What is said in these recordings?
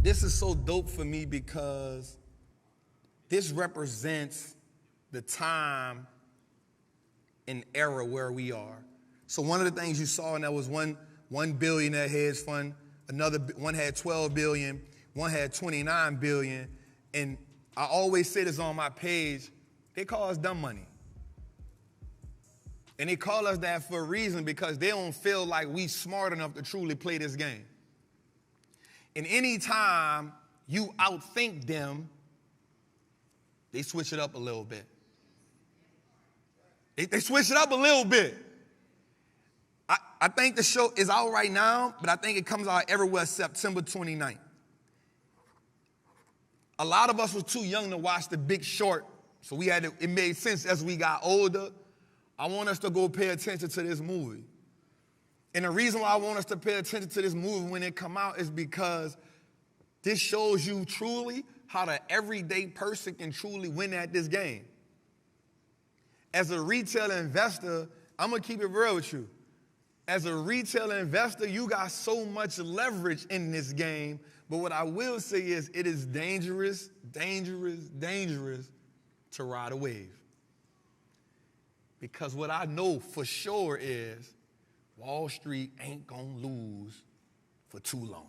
This is so dope for me because this represents the time and era where we are. So one of the things you saw, and that was one billionaire hedge fund, another one had 12 billion, one had 29 billion, and I always say this on my page, they call us dumb money. And they call us that for a reason because they don't feel like we smart enough to truly play this game. And any time you outthink them, they switch it up a little bit. They switch it up a little bit. I think the show is out right now, but I think it comes out everywhere September 29th. A lot of us were too young to watch The Big Short, so it made sense as we got older. I want us to go pay attention to this movie. And the reason why I want us to pay attention to this movie when it come out is because this shows you truly how the everyday person can truly win at this game. As a retail investor, I'm going to keep it real with you. As a retail investor, you got so much leverage in this game. But what I will say is it is dangerous, dangerous, dangerous to ride a wave. Because what I know for sure is Wall Street ain't going to lose for too long.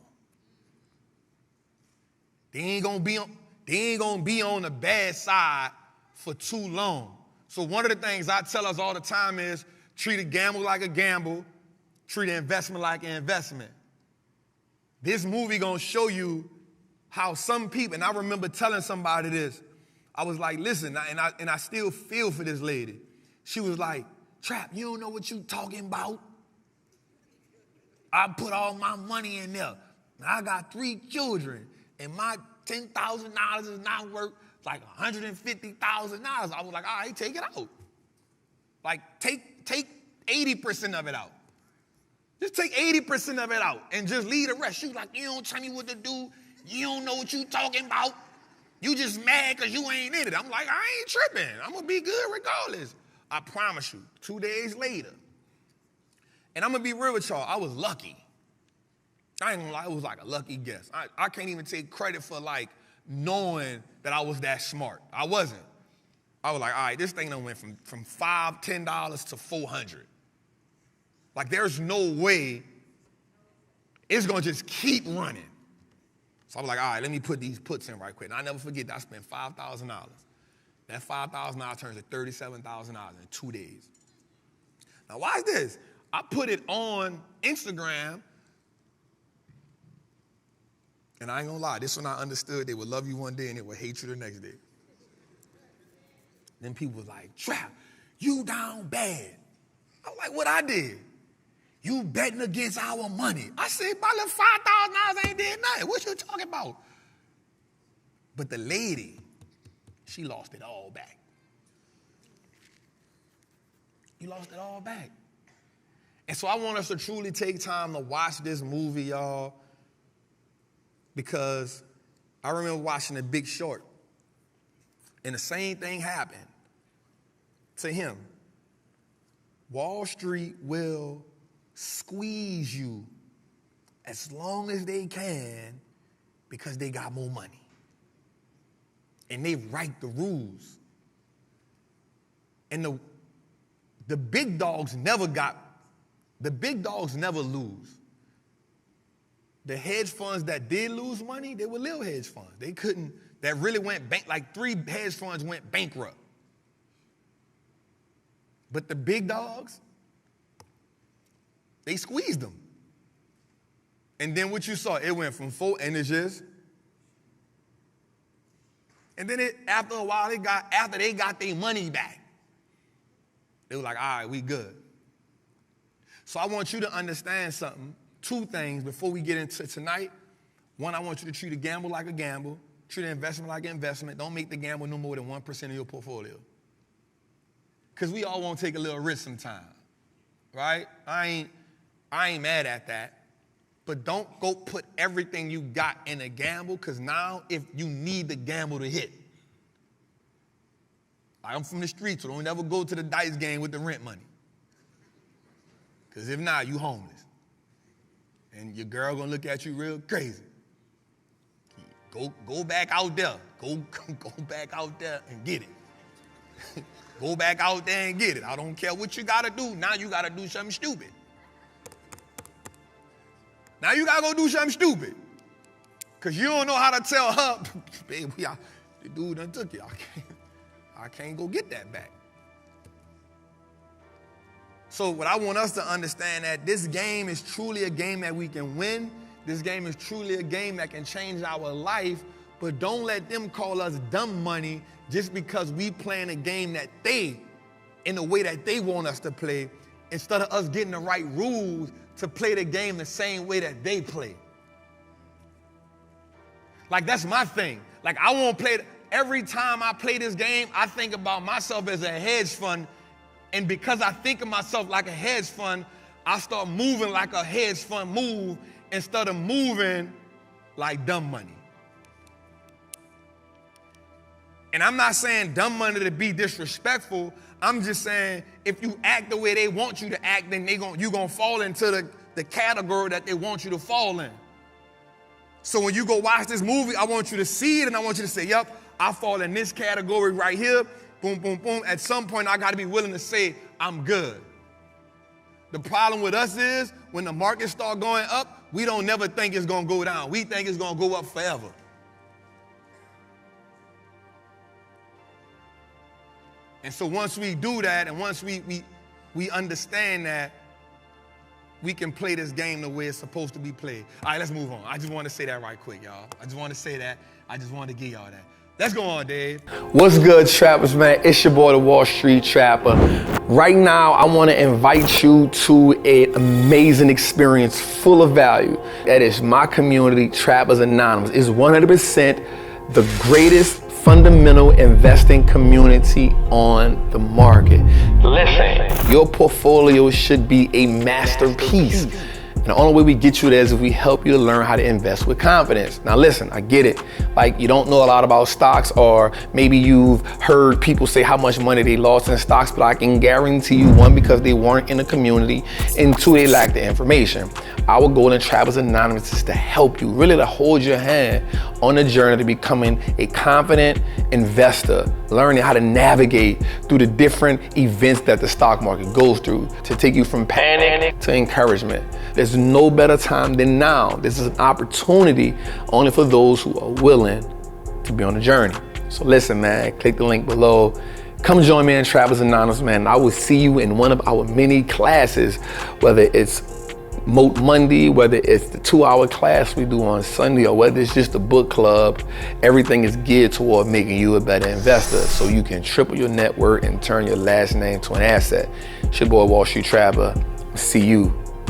They ain't going to be on the bad side for too long. So one of the things I tell us all the time is treat a gamble like a gamble, treat an investment like an investment. This movie gonna show you how some people, and I remember telling somebody this, I was like, listen, and I still feel for this lady. She was like, Trap, you don't know what you talking about? I put all my money in there. Now I got 3 children, and my $10,000 is not worth like $150,000. I was like, all right, take it out. Like, take 80% of it out. Just take 80% of it out and just leave the rest. She was like, you don't tell me what to do. You don't know what you talking about. You just mad because you ain't in it. I'm like, I ain't tripping. I'm going to be good regardless. I promise you, 2 days later. And I'm going to be real with y'all. I was lucky. I ain't going to lie. It was like a lucky guess. I can't even take credit for like knowing that I was that smart. I wasn't. I was like, all right, this thing done went from $5, $10 to $400. Like, there's no way it's going to just keep running. So I was like, all right, let me put these puts in right quick. And I never forget that I spent $5,000. That $5,000 turns to $37,000 in 2 days. Now, watch this. I put it on Instagram. And I ain't going to lie. This one I understood. They would love you one day and they would hate you the next day. Then people was like, Trap, you down bad. I was like, what I did? You betting against our money. I said, my little $5,000 ain't did nothing. What you talking about? But the lady, she lost it all back. You lost it all back. And so I want us to truly take time to watch this movie, y'all, because I remember watching The Big Short, and the same thing happened to him. Wall Street will squeeze you as long as they can because they got more money. And they write the rules. And the big dogs never lose. The hedge funds that did lose money, they were little hedge funds. That really went like 3 hedge funds went bankrupt. But the big dogs, they squeezed them. And then what you saw, it went from 4, and it's just. And then after a while, after they got their money back, they were like, all right, we good. So I want you to understand something, 2 things before we get into tonight. One, I want you to treat a gamble like a gamble, treat an investment like an investment. Don't make the gamble no more than 1% of your portfolio. Because we all want to take a little risk sometime, right? I ain't mad at that. But don't go put everything you got in a gamble, because now if you need the gamble to hit. I'm from the streets, so don't ever go to the dice game with the rent money. Because if not, you homeless. And your girl gonna look at you real crazy. Go back out there. Go back out there and get it. Go back out there and get it. I don't care what you gotta do. Now you gotta do something stupid. Now you gotta go do something stupid. Cause you don't know how to tell her, baby, the dude done took it. I can't go get that back. So what I want us to understand that this game is truly a game that we can win. This game is truly a game that can change our life, but don't let them call us dumb money just because we playing a game that they, in the way that they want us to play, instead of us getting the right rules to play the game the same way that they play. Like, that's my thing. Like, I won't play, every time I play this game, I think about myself as a hedge fund, and because I think of myself like a hedge fund, I start moving like a hedge fund move instead of moving like dumb money. And I'm not saying dumb money to be disrespectful. I'm just saying if you act the way they want you to act, then you're going to fall into the category that they want you to fall in. So when you go watch this movie, I want you to see it and I want you to say, yep, I fall in this category right here. Boom, boom, boom. At some point, I got to be willing to say, I'm good. The problem with us is when the market start going up, we don't never think it's going to go down. We think it's going to go up forever. And so once we do that and once we understand that, we can play this game the way it's supposed to be played. All right, let's move on. I just want to say that right quick, y'all. I just want to say that. I just want to give y'all that. Let's go on, Dave. What's good, trappers, man? It's your boy, the Wall Street Trapper. Right now, I want to invite you to an amazing experience full of value. That is my community, Trappers Anonymous. It's 100% the greatest fundamental investing community on the market. Listen, your portfolio should be a masterpiece. And the only way we get you there is if we help you to learn how to invest with confidence. Now listen, I get it. Like, you don't know a lot about stocks, or maybe you've heard people say how much money they lost in stocks, but I can guarantee you, one, because they weren't in the community, and two, they lack the information. Our goal in Trappers Anonymous is to help you, really to hold your hand on the journey to becoming a confident investor, learning how to navigate through the different events that the stock market goes through to take you from panic to encouragement. There's no better time than now. This is an opportunity only for those who are willing to be on the journey. So listen, man, click the link below. Come join me in Trappers Anonymous, man. I will see you in one of our many classes, whether it's Moat Monday, whether it's the 2-hour class we do on Sunday, or whether it's just a book club. Everything is geared toward making you a better investor so you can triple your net worth and turn your last name to an asset. It's your boy, Wall Street Trapper. See you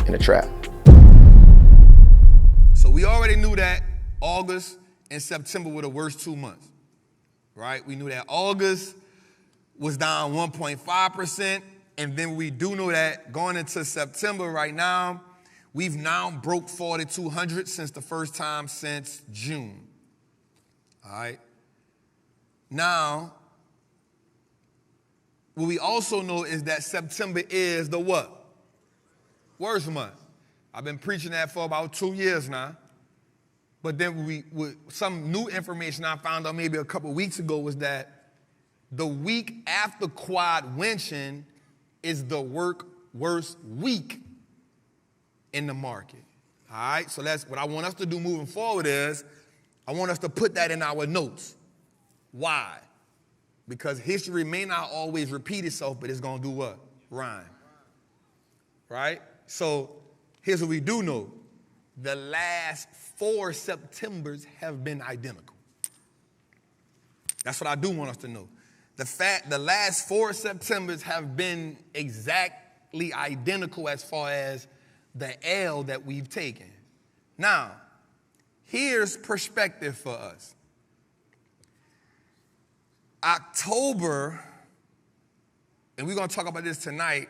in the trap. So we already knew that August and September were the worst 2 months, right? We knew that August was down 1.5%, and then we do know that going into September right now, we've now broke 4,200 since the first time since June, all right? Now, what we also know is that September is the what? Worst month. I've been preaching that for about 2 years now. But then some new information I found out maybe a couple weeks ago was that the week after quad winching is the worst week in the market. All right, so that's what I want us to do moving forward is I want us to put that in our notes. Why? Because history may not always repeat itself, but it's going to do what? Rhyme. Right? So here's what we do know. The last 4 Septembers have been identical. That's what I do want us to know. The last 4 Septembers have been exactly identical as far as the L that we've taken. Now, here's perspective for us. October, and we're going to talk about this tonight,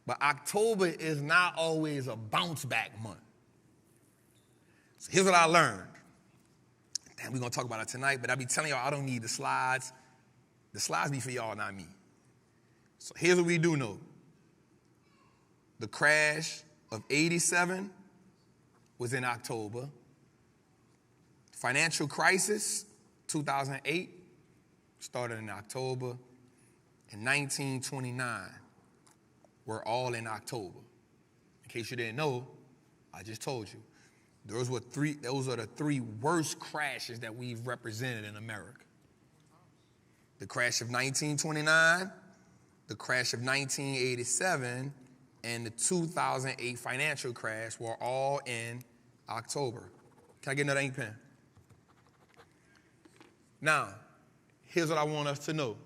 but October is not always a bounce back month. So here's what I learned. Damn, we're going to talk about it tonight, but I be telling y'all I don't need the slides. The slides be for y'all, not me. So here's what we do know. The crash of '87 was in October. Financial crisis, 2008, started in October. In 1929, we're all in October. In case you didn't know, I just told you. Those are the three worst crashes that we've represented in America. The crash of 1929, the crash of 1987, and the 2008 financial crash were all in October. Can I get another ink pen? Now, here's what I want us to know.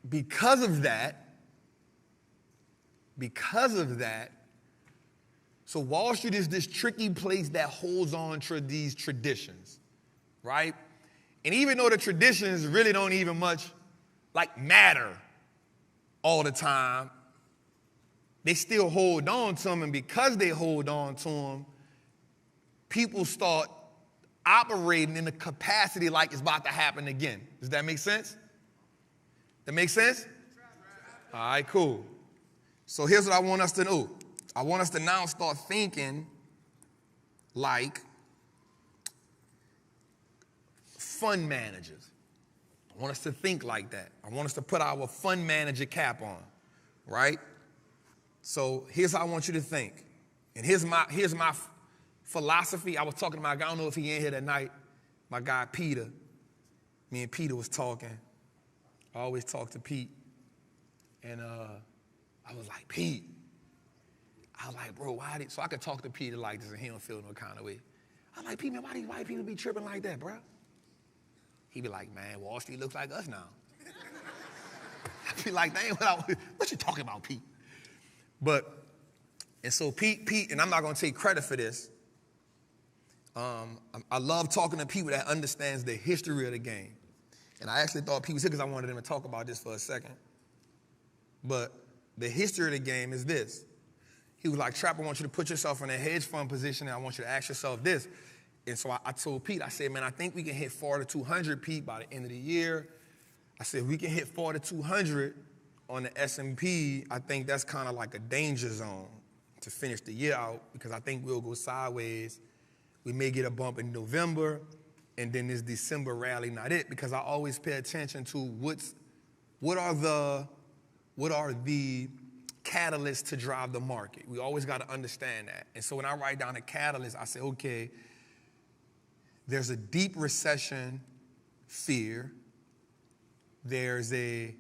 Because of that, so Wall Street is this tricky place that holds on to these traditions, right? And even though the traditions really don't even much matter all the time, they still hold on to them, and because they hold on to them, people start operating in a capacity like it's about to happen again. Does that make sense? That make sense? All right, cool. So here's what I want us to know. I want us to now start thinking like fund managers. I want us to think like that. I want us to put our fund manager cap on, right? So here's how I want you to think. And here's my philosophy. I was talking to my guy, I don't know if he in here that night, my guy Peter. Me and Peter was talking. I always talk to Pete. And I was like, Pete. I was like, bro, why did, so I could talk to Peter like this and he don't feel no kind of way. I was like, Pete, man, why these white people be tripping like that, bro? He be like, man, Wall Street looks like us now. I be like, dang, what you talking about, Pete? And so Pete, and I'm not gonna take credit for this. I love talking to people that understands the history of the game. And I actually thought Pete was here because I wanted him to talk about this for a second. But the history of the game is this. He was like, Trap, I want you to put yourself in a hedge fund position, and I want you to ask yourself this. And so I told Pete, I said, man, I think we can hit 4,200, Pete, by the end of the year. I said, if we can hit 4,200 on the S&P, I think that's kind of like a danger zone to finish the year out, because I think we'll go sideways. We may get a bump in November, and then this December rally not it, because I always pay attention to what are the catalysts to drive the market. We always got to understand that. And so when I write down a catalyst, I say, okay, there's a deep recession fear. There's a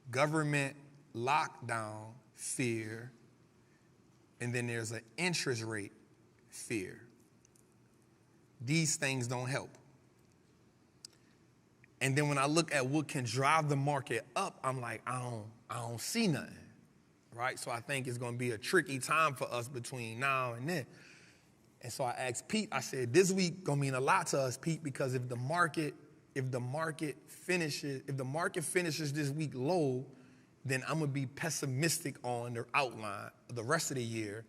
government lockdown fear. And then there's an interest rate fear. These things don't help. And then when I look at what can drive the market up, I'm like, I don't see nothing, right? So I think it's going to be a tricky time for us between now and then. And so I asked Pete, I said, this week going to mean a lot to us, Pete, because if the market finishes this week low, then I'm going to be pessimistic on the outline of the rest of the year.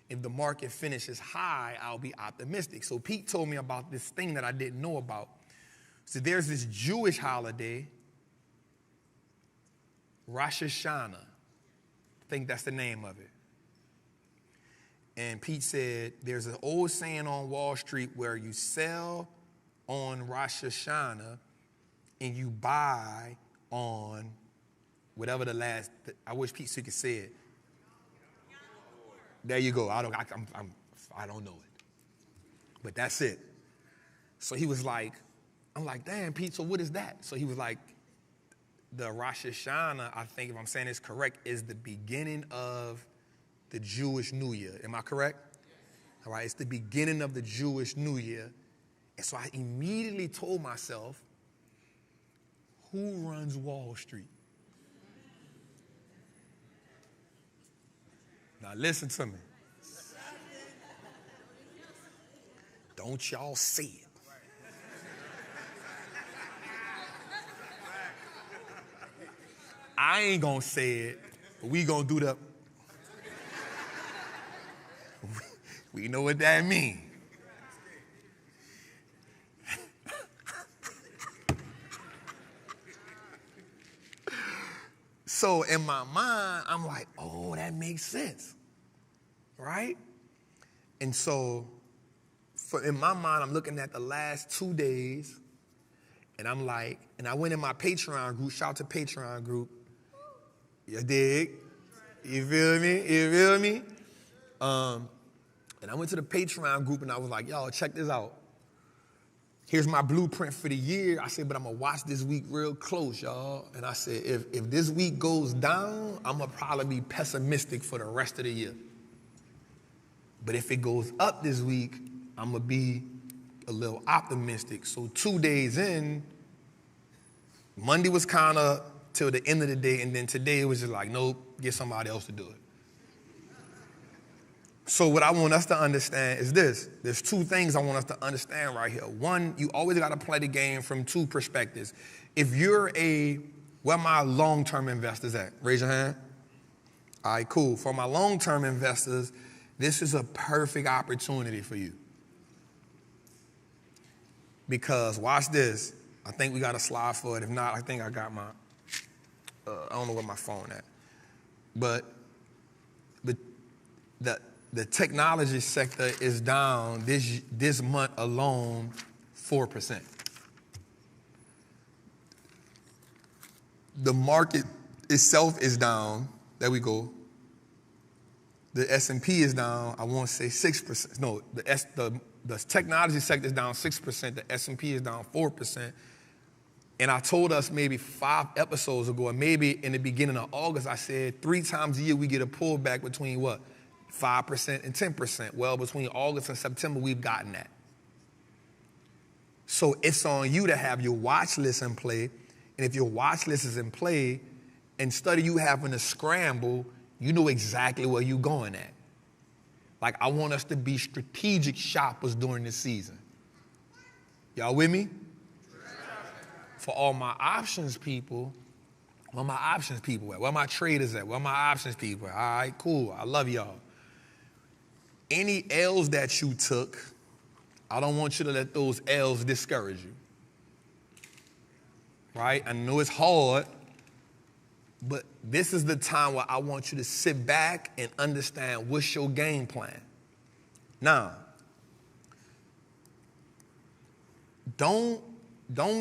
If the market finishes high, I'll be optimistic. So Pete told me about this thing that I didn't know about. So there's this Jewish holiday, Rosh Hashanah. I think that's the name of it. And Pete said there's an old saying on Wall Street where you sell on Rosh Hashanah and you buy on whatever I wish Pete could say it. There you go. I don't know it. But that's it. So he was like, I'm like, damn, Pete, so what is that? So he was like, the Rosh Hashanah, I think if I'm saying this correct, is the beginning of the Jewish New Year. Am I correct? All right, it's the beginning of the Jewish New Year. And so I immediately told myself, who runs Wall Street? Now listen to me. Don't y'all say it. I ain't gonna say it, but we gonna do the. We know what that means. So in my mind, I'm like, oh, that makes sense, right? And so So in my mind, I'm looking at the last 2 days, and I'm like, and I went in my Patreon group, shout out to Patreon group. You dig? You feel me? You feel me? And I went to the Patreon group and I was like, y'all, check this out. Here's my blueprint for the year. I said, but I'm gonna watch this week real close, y'all. And I said, if this week goes down, I'm gonna probably be pessimistic for the rest of the year. But if it goes up this week, I'm gonna be a little optimistic. So 2 days in, Monday was kind of till the end of the day, and then today it was just like, nope, get somebody else to do it. So what I want us to understand is this. There's two things I want us to understand right here. One, you always got to play the game from two perspectives. If you're where my long-term investors at? Raise your hand. All right, cool. For my long-term investors, this is a perfect opportunity for you. Because watch this. I think we got a slide for it. If not, I think I got my, I don't know where my phone at. But the technology sector is down this month alone 4%. The market itself is down. There we go. The S&P is down, I want to say 6%. No, the technology sector is down 6%. The S&P is down 4%. And I told us maybe 5 episodes ago, or maybe in the beginning of August, I said 3 times a year we get a pullback between what? 5% and 10%. Well, between August and September, we've gotten that. So it's on you to have your watch list in play. And if your watch list is in play, instead of you having to scramble, you know exactly where you're going at. Like, I want us to be strategic shoppers during this season. Y'all with me? For all my options people, where my options people at? Where my traders at? Where my options people at? All right, cool. I love y'all. Any L's that you took, I don't want you to let those L's discourage you. Right? I know it's hard, but this is the time where I want you to sit back and understand what's your game plan. Now, don't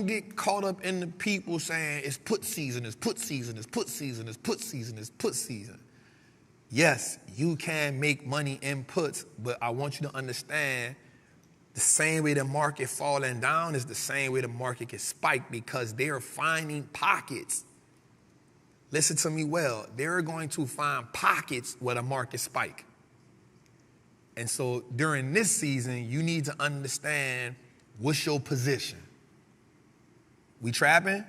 get caught up in the people saying it's put season, it's put season, it's put season, it's put season, it's put season. Yes, you can make money in puts, but I want you to understand the same way the market falling down is the same way the market can spike, because they're finding pockets. Listen to me well. They're going to find pockets where the market spike. And so during this season, you need to understand what's your position. We trapping?